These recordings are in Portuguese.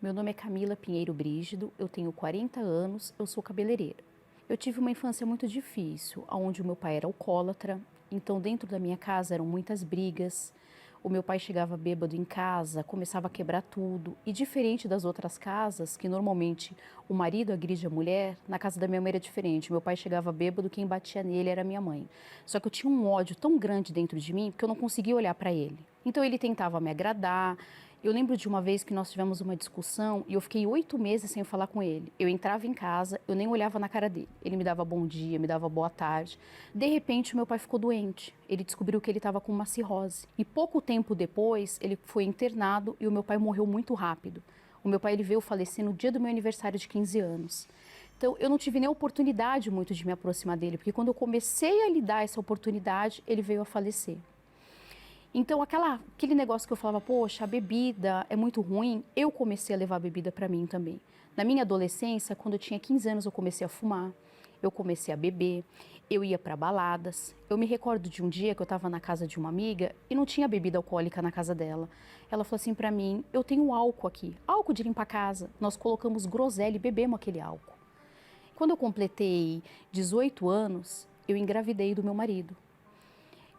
Meu nome é Camila Pinheiro Brígido, eu tenho 40 anos, eu sou cabeleireira. Eu tive uma infância muito difícil, onde o meu pai era alcoólatra, então dentro da minha casa eram muitas brigas. O meu pai chegava bêbado em casa, começava a quebrar tudo. E diferente das outras casas, que normalmente o marido agride a mulher, na casa da minha mãe era diferente. Meu pai chegava bêbado, quem batia nele era minha mãe. Só que eu tinha um ódio tão grande dentro de mim que eu não conseguia olhar para ele. Então ele tentava me agradar. Eu lembro de uma vez que nós tivemos uma discussão e eu fiquei 8 meses sem falar com ele. Eu entrava em casa, eu nem olhava na cara dele. Ele me dava bom dia, me dava boa tarde. De repente, o meu pai ficou doente. Ele descobriu que ele estava com uma cirrose. E pouco tempo depois, ele foi internado e o meu pai morreu muito rápido. O meu pai ele veio falecer no dia do meu aniversário de 15 anos. Então, eu não tive nem oportunidade muito de me aproximar dele, porque quando eu comecei a lhe dar essa oportunidade, ele veio a falecer. Então, aquele negócio que eu falava, poxa, a bebida é muito ruim, eu comecei a levar a bebida para mim também. Na minha adolescência, quando eu tinha 15 anos, eu comecei a fumar, eu comecei a beber, eu ia para baladas. Eu me recordo de um dia que eu estava na casa de uma amiga e não tinha bebida alcoólica na casa dela. Ela falou assim para mim, eu tenho álcool aqui, álcool de limpar a casa. Nós colocamos groselha e bebemos aquele álcool. Quando eu completei 18 anos, eu engravidei do meu marido.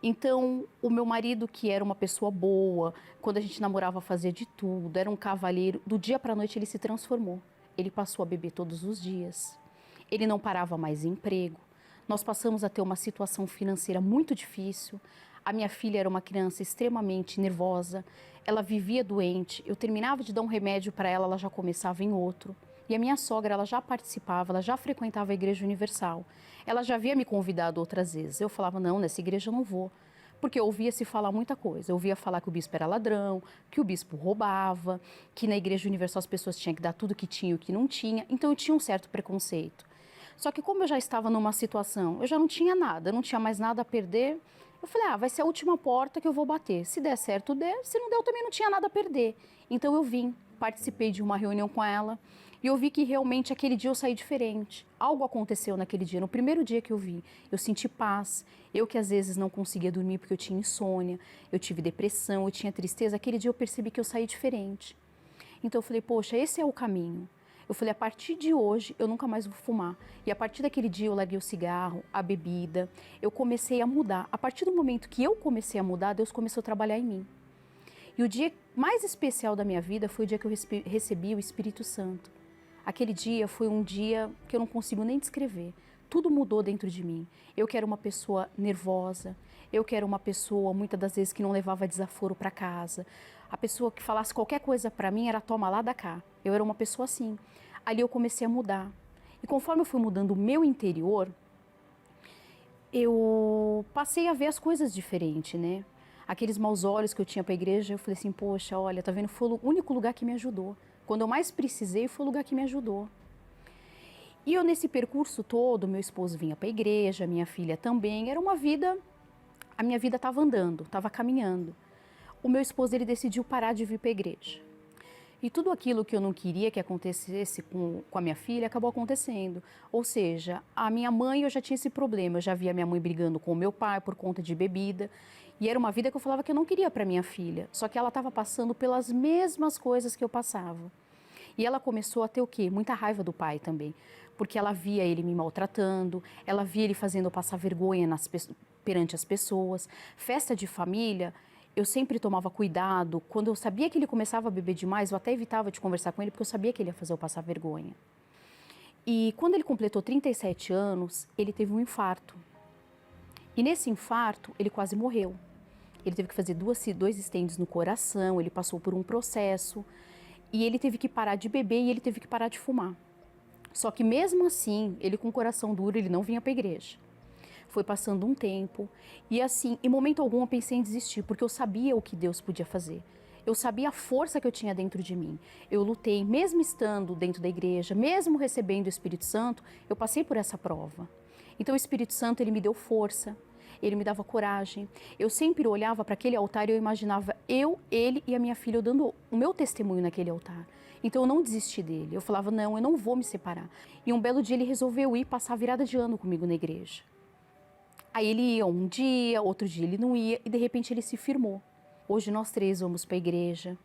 Então, o meu marido, que era uma pessoa boa, quando a gente namorava fazia de tudo, era um cavalheiro, do dia para a noite ele se transformou. Ele passou a beber todos os dias. Ele não parava mais em emprego. Nós passamos a ter uma situação financeira muito difícil. A minha filha era uma criança extremamente nervosa. Ela vivia doente. Eu terminava de dar um remédio para ela, ela já começava em outro. E a minha sogra, ela já participava, ela já frequentava a Igreja Universal. Ela já havia me convidado outras vezes. Eu falava, não, nessa igreja eu não vou. Porque eu ouvia se falar muita coisa. Eu ouvia falar que o bispo era ladrão, que o bispo roubava, que na Igreja Universal as pessoas tinham que dar tudo que tinha e o que não tinha. Então eu tinha um certo preconceito. Só que como eu já estava numa situação, eu já não tinha nada, eu não tinha mais nada a perder. Eu falei, vai ser a última porta que eu vou bater. Se der certo, der. Se não der, eu também não tinha nada a perder. Então eu vim, participei de uma reunião com ela e eu vi que realmente aquele dia eu saí diferente. Algo aconteceu naquele dia. No primeiro dia que eu vi, eu senti paz. Eu que às vezes não conseguia dormir porque eu tinha insônia, eu tive depressão, eu tinha tristeza. Aquele dia eu percebi que eu saí diferente. Então eu falei, poxa, esse é o caminho. Eu falei, a partir de hoje eu nunca mais vou fumar. E a partir daquele dia eu larguei o cigarro, a bebida, eu comecei a mudar. A partir do momento que eu comecei a mudar, Deus começou a trabalhar em mim. E o dia mais especial da minha vida foi o dia que eu recebi o Espírito Santo. Aquele dia foi um dia que eu não consigo nem descrever. Tudo mudou dentro de mim. Eu que era uma pessoa nervosa, eu que era uma pessoa, muitas das vezes, que não levava desaforo para casa. A pessoa que falasse qualquer coisa para mim era toma lá da cá. Eu era uma pessoa assim. Ali eu comecei a mudar. E conforme eu fui mudando o meu interior, eu passei a ver as coisas diferente, né? Aqueles maus olhos que eu tinha para a igreja, eu falei assim, poxa, olha, tá vendo? Foi o único lugar que me ajudou. Quando eu mais precisei, foi o lugar que me ajudou. E eu, nesse percurso todo, meu esposo vinha para a igreja, minha filha também, era uma vida, a minha vida estava andando, estava caminhando. O meu esposo, ele decidiu parar de vir para a igreja. E tudo aquilo que eu não queria que acontecesse com a minha filha, acabou acontecendo. Ou seja, a minha mãe, eu já tinha esse problema, eu já via minha mãe brigando com o meu pai por conta de bebida. E era uma vida que eu falava que eu não queria para minha filha. Só que ela estava passando pelas mesmas coisas que eu passava. E ela começou a ter o quê? Muita raiva do pai também. Porque ela via ele me maltratando, ela via ele fazendo eu passar vergonha perante as pessoas. Festa de família, eu sempre tomava cuidado. Quando eu sabia que ele começava a beber demais, eu até evitava de conversar com ele, porque eu sabia que ele ia fazer eu passar vergonha. E quando ele completou 37 anos, ele teve um infarto. E nesse infarto, ele quase morreu. Ele teve que fazer dois stents no coração, ele passou por um processo. E ele teve que parar de beber e ele teve que parar de fumar. Só que mesmo assim, ele com o coração duro, ele não vinha para a igreja. Foi passando um tempo e assim, em momento algum eu pensei em desistir, porque eu sabia o que Deus podia fazer. Eu sabia a força que eu tinha dentro de mim. Eu lutei, mesmo estando dentro da igreja, mesmo recebendo o Espírito Santo, eu passei por essa prova. Então o Espírito Santo, ele me deu força, ele me dava coragem. Eu sempre olhava para aquele altar e eu imaginava eu, ele e a minha filha, eu dando o meu testemunho naquele altar. Então eu não desisti dele. Eu falava, não, eu não vou me separar. E um belo dia ele resolveu ir passar a virada de ano comigo na igreja. Aí ele ia um dia, outro dia ele não ia e de repente ele se firmou. Hoje nós três vamos para a igreja.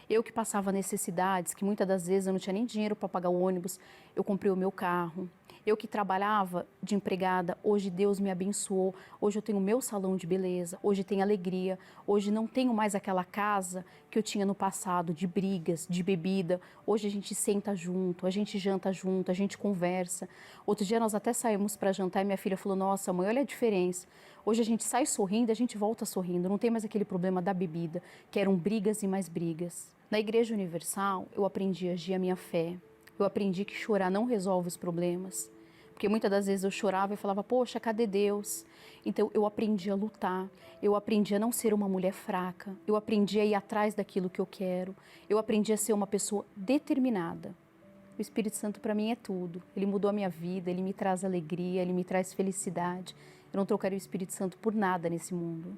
Eu que passava necessidades, que muitas das vezes eu não tinha nem dinheiro para pagar o ônibus, eu comprei o meu carro. Eu que trabalhava de empregada, hoje Deus me abençoou. Hoje eu tenho o meu salão de beleza, hoje tem alegria. Hoje não tenho mais aquela casa que eu tinha no passado, de brigas, de bebida. Hoje a gente senta junto, a gente janta junto, a gente conversa. Outro dia nós até saímos para jantar e minha filha falou: Nossa, mãe, olha a diferença. Hoje a gente sai sorrindo, a gente volta sorrindo. Não tem mais aquele problema da bebida, que eram brigas e mais brigas. Na Igreja Universal, eu aprendi a agir a minha fé. Eu aprendi que chorar não resolve os problemas. Porque muitas das vezes eu chorava e falava, poxa, cadê Deus? Então eu aprendi a lutar, eu aprendi a não ser uma mulher fraca, eu aprendi a ir atrás daquilo que eu quero, eu aprendi a ser uma pessoa determinada. O Espírito Santo para mim é tudo. Ele mudou a minha vida, ele me traz alegria, ele me traz felicidade. Eu não trocaria o Espírito Santo por nada nesse mundo.